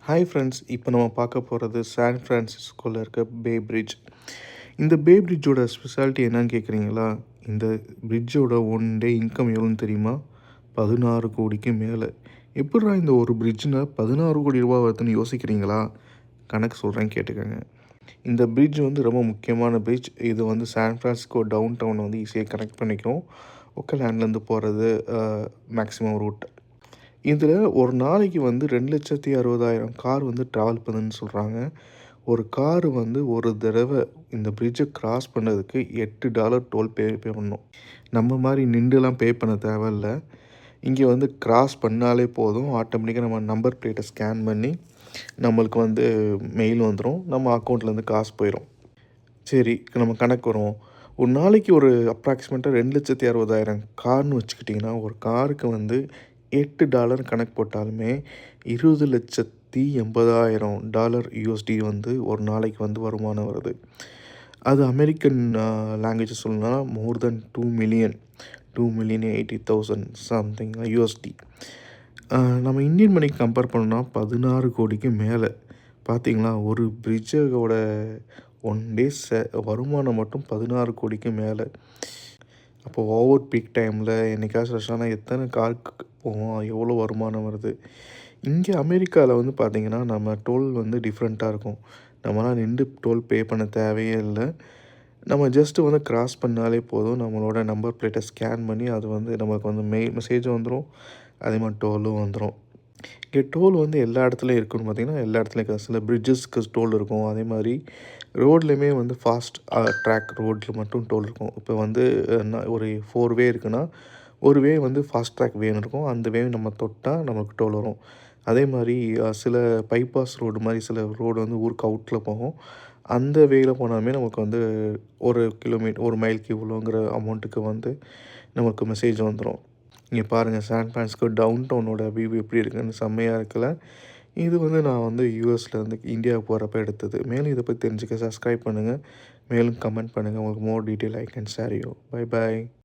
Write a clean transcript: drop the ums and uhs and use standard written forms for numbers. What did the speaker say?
Hi friends, இப்போ நம்ம பார்க்க போகிறது சான் ஃப்ரான்சிஸ்கோவில் இருக்க பே பிரிட்ஜ். இந்த பே பிரிட்ஜோட ஸ்பெஷாலிட்டி என்னன்னு கேட்குறீங்களா? இந்த பிரிட்ஜோட ஒன் டே இன்கம் எவ்வளோன்னு தெரியுமா? 16 கோடிக்கு மேலே. எப்படிடா இந்த ஒரு பிரிட்ஜில் 16 கோடி ரூபா வருதுன்னு யோசிக்கிறீங்களா? கணக்கு சொல்கிறேன் கேட்டுக்கோங்க. இந்த பிரிட்ஜ் வந்து ரொம்ப முக்கியமான பிரிட்ஜ். இது வந்து சான் ஃப்ரான்சிஸ்கோ டவுன் டவுனை வந்து ஈஸியாக கனெக்ட் பண்ணிக்கும். ஒக்கலேண்ட்லேருந்து போகிறது மேக்ஸிமம் ரூட். இதில் ஒரு நாளைக்கு வந்து 2,60,000 கார் வந்து ட்ராவல் பண்ணுதுன்னு சொல்கிறாங்க. ஒரு காரு வந்து ஒரு தடவை இந்த பிரிட்ஜை கிராஸ் பண்ணதுக்கு $8 டோல் பே பண்ணணும். நம்ம மாதிரி நின்றுலாம் பே பண்ண தேவையில்ல. இங்கே வந்து கிராஸ் பண்ணாலே போதும், ஆட்டோமேட்டிக்காக நம்ம நம்பர் பிளேட்டை ஸ்கேன் பண்ணி நம்மளுக்கு வந்து மெயில் வந்துடும், நம்ம அக்கௌண்ட்லேருந்து காசு போயிடும். சரி, நம்ம கணக்கு வருவோம். ஒரு நாளைக்கு ஒரு அப்ராக்சிமேட்டாக 2,60,000 கார்னு வச்சுக்கிட்டிங்கன்னா, ஒரு காருக்கு வந்து $8 கணக்கு போட்டாலுமே $20,80,000 USD வந்து ஒரு நாளைக்கு வந்து வருமானம் வருது. அது அமெரிக்கன் லாங்குவேஜ் சொல்லணும்னா மோர் தென் 2,80,000 சம்திங் USD. நம்ம இந்தியன் மணிக்கு கம்பேர் பண்ணோம்னா 16 கோடிக்கு மேலே. பார்த்தீங்களா, ஒரு பிரிட்ஜோட ஒன் டே வருமானம் மட்டும் 16 கோடிக்கு மேலே. அப்போது ஓவர் பீக் டைமில் என்றைக்காச்சும் ரஷ்ஷானா எத்தனை காருக்கு போவோம், எவ்வளோ வருமானம் வருது. இங்கே அமெரிக்காவில் வந்து பார்த்திங்கன்னா நம்ம டோல் வந்து டிஃப்ரெண்ட்டாக இருக்கும். நம்மளாம் நின்று டோல் பே பண்ண தேவையே இல்லை. நம்ம ஜஸ்ட்டு வந்து கிராஸ் பண்ணாலே போதும், நம்மளோட நம்பர் பிளேட்டை ஸ்கேன் பண்ணி அது வந்து நமக்கு வந்து மெசேஜும் வந்துடும், அதே மாதிரி டோலும் வந்துடும். இங்கே டோல் வந்து எல்லா இடத்துலையும் இருக்குன்னு பார்த்திங்கன்னா எல்லா இடத்துலையும் இருக்காது. சில பிரிட்ஜஸ்க்கு டோல் இருக்கும். அதே மாதிரி ரோட்லேயுமே வந்து ஃபாஸ்ட் ட்ராக் ரோட்டில் மட்டும் டோல் இருக்கும். இப்போ வந்து ஒரு 4 வே இருக்குன்னா, ஒரு வே வந்து ஃபாஸ்ட் ட்ராக் வேன்னு இருக்கும். அந்த வே நம்ம தொட்டால் நமக்கு டோல் வரும். அதே மாதிரி சில பைபாஸ் ரோடு மாதிரி சில ரோடு வந்து ஊருக்கு அவுட்டில் போகும். அந்த வேயில் போனாலுமே நமக்கு வந்து 1 கிலோமீட்டர் 1 மைலுக்கு இவ்வளோங்கிற அமௌண்ட்டுக்கு வந்து நமக்கு மெசேஜ் வந்துடும். இங்கே பாருங்கள், சான் ஃப்ரான்சிஸ்கோ டவுன் டவுனோட வியூ எப்படி இருக்குன்னு செம்மையாக இருக்குல்ல. இது வந்து நான் வந்து யூஎஸ்லேருந்து இந்தியாவுக்கு போகிறப்ப எடுத்தது. மேலும் இதை பற்றி தெரிஞ்சுக்க சப்ஸ்கிரைப் பண்ணுங்கள். மேலும் கமெண்ட் பண்ணுங்கள். உங்களுக்கு மோர் detail I can share you. Bye bye.